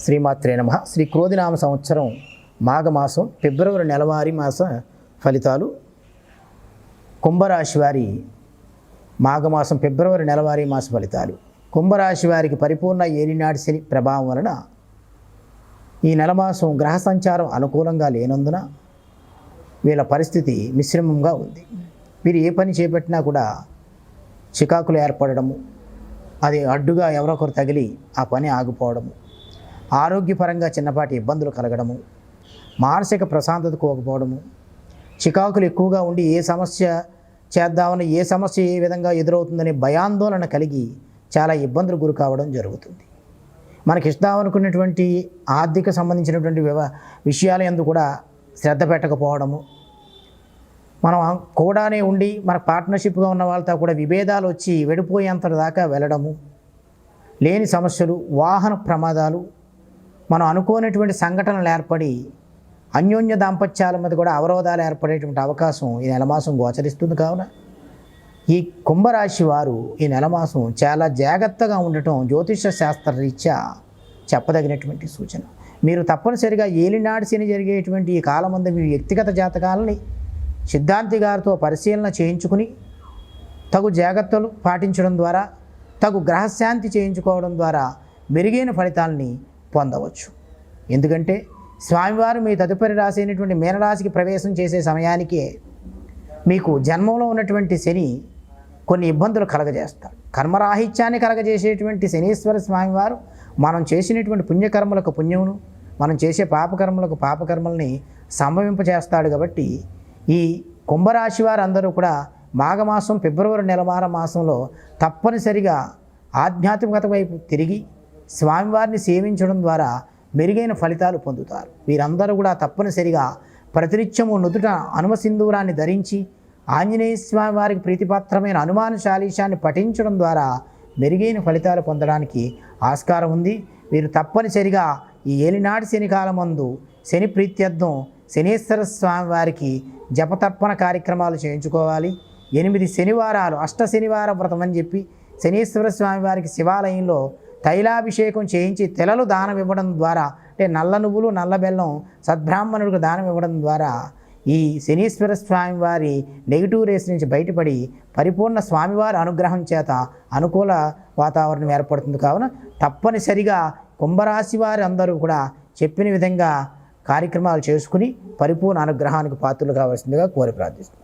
శ్రీమాత్రే నమః. శ్రీ క్రోధినామ సంవత్సరం మాఘమాసం ఫిబ్రవరి నెలవారీ మాస ఫలితాలు. కుంభరాశి వారి మాఘమాసం ఫిబ్రవరి నెలవారీ మాస ఫలితాలు. కుంభరాశి వారికి పరిపూర్ణ ఏలినాటి శని ప్రభావం వలన ఈ నెలమాసం గ్రహ సంచారం అనుకూలంగా లేనందున వీళ్ళ పరిస్థితి మిశ్రమంగా ఉంది. వీరు ఏ పని చేపట్టినా కూడా చికాకులు ఏర్పడము, అది అడ్డుగా ఎవరొకరు తగిలి ఆ పని ఆగిపోవడము, ఆరోగ్యపరంగా చిన్నపాటి ఇబ్బందులు కలగడము, మానసిక ప్రశాంతత కోకపోవడము, చికాకులు ఎక్కువగా ఉండి ఏ సమస్య చేద్దామని ఏ సమస్య ఏ విధంగా ఎదురవుతుందనే భయాందోళన కలిగి చాలా ఇబ్బందులు గురి కావడం జరుగుతుంది. మనకి ఇస్తామనుకున్నటువంటి ఆర్థిక సంబంధించినటువంటి విషయాల యందు కూడా శ్రద్ధ పెట్టకపోవడము, మనం కూడానే ఉండి మన పార్ట్నర్షిప్గా ఉన్న వాళ్ళతో కూడా విభేదాలు వచ్చి వెడిపోయేంత దాకా వెళ్ళడము, లేని సమస్యలు, వాహన ప్రమాదాలు, మనం అనుకోనటువంటి సంఘటనలు ఏర్పడి అన్యోన్య దాంపత్యాల మీద కూడా అవరోధాలు ఏర్పడేటువంటి అవకాశం ఈ నెలమాసం గోచరిస్తుంది. కావున ఈ కుంభరాశి వారు ఈ నెలమాసం చాలా జాగ్రత్తగా ఉండటం జ్యోతిష శాస్త్రరీత్యా చెప్పదగినటువంటి సూచన. మీరు తప్పనిసరిగా ఏలినాటి శని జరిగేటువంటి ఈ కాలమందు మీ వ్యక్తిగత జాతకాలని సిద్ధాంతి గారితో పరిశీలన చేయించుకుని తగు జాగ్రత్తలు పాటించడం ద్వారా, తగు గ్రహశాంతి చేయించుకోవడం ద్వారా మెరుగైన ఫలితాలని పొందవచ్చు. ఎందుకంటే స్వామివారు మీ తదుపరి రాశి అయినటువంటి మీనరాశికి ప్రవేశం చేసే సమయానికే మీకు జన్మంలో ఉన్నటువంటి శని కొన్ని ఇబ్బందులు కలగజేస్తాడు. కర్మరాహిత్యాన్ని కలగజేసేటువంటి శనీశ్వర స్వామివారు మనం చేసినటువంటి పుణ్యకర్మలకు పుణ్యమును, మనం చేసే పాపకర్మలకు పాపకర్మల్ని సంభవింపజేస్తాడు. కాబట్టి ఈ కుంభరాశి వారు అందరూ కూడా మాఘమాసం ఫిబ్రవరి నెలవార మాసంలో తప్పనిసరిగా ఆధ్యాత్మికత వైపు తిరిగి స్వామివారిని సేవించడం ద్వారా మెరుగైన ఫలితాలు పొందుతారు. వీరందరూ కూడా తప్పనిసరిగా ప్రతినిత్యము నుదుట హనుమ సింధూరాన్ని ధరించి ఆంజనేయ స్వామి వారికి ప్రీతిపాత్రమైన హనుమాన్ చాలీసాన్ని పఠించడం ద్వారా మెరుగైన ఫలితాలు పొందడానికి ఆస్కారం ఉంది. వీరు తప్పనిసరిగా ఈ ఏలినాటి శని కాలమందు శని ప్రీత్యర్థం శనీశ్వర స్వామి వారికి జపతర్పణ కార్యక్రమాలు చేయించుకోవాలి. 8 శనివారాలు అష్ట శనివార వ్రతం అని చెప్పి శనీశ్వర స్వామి వారికి శివాలయంలో తైలాభిషేకం చేయించి తెలలు దానం ఇవ్వడం ద్వారా, అంటే నల్ల నువ్వులు నల్ల బెల్లం సద్బ్రాహ్మణుడికి దానం ఇవ్వడం ద్వారా ఈ శనీశ్వర స్వామి వారి నెగిటివ్ రేస్ నుంచి బయటపడి పరిపూర్ణ స్వామివారి అనుగ్రహం చేత అనుకూల వాతావరణం ఏర్పడుతుంది. కావున తప్పనిసరిగా కుంభరాశి వారి అందరూ కూడా చెప్పిన విధంగా కార్యక్రమాలు చేసుకుని పరిపూర్ణ అనుగ్రహానికి పాత్రలు కావాల్సిందిగా కోరి ప్రార్థిస్తున్నాను.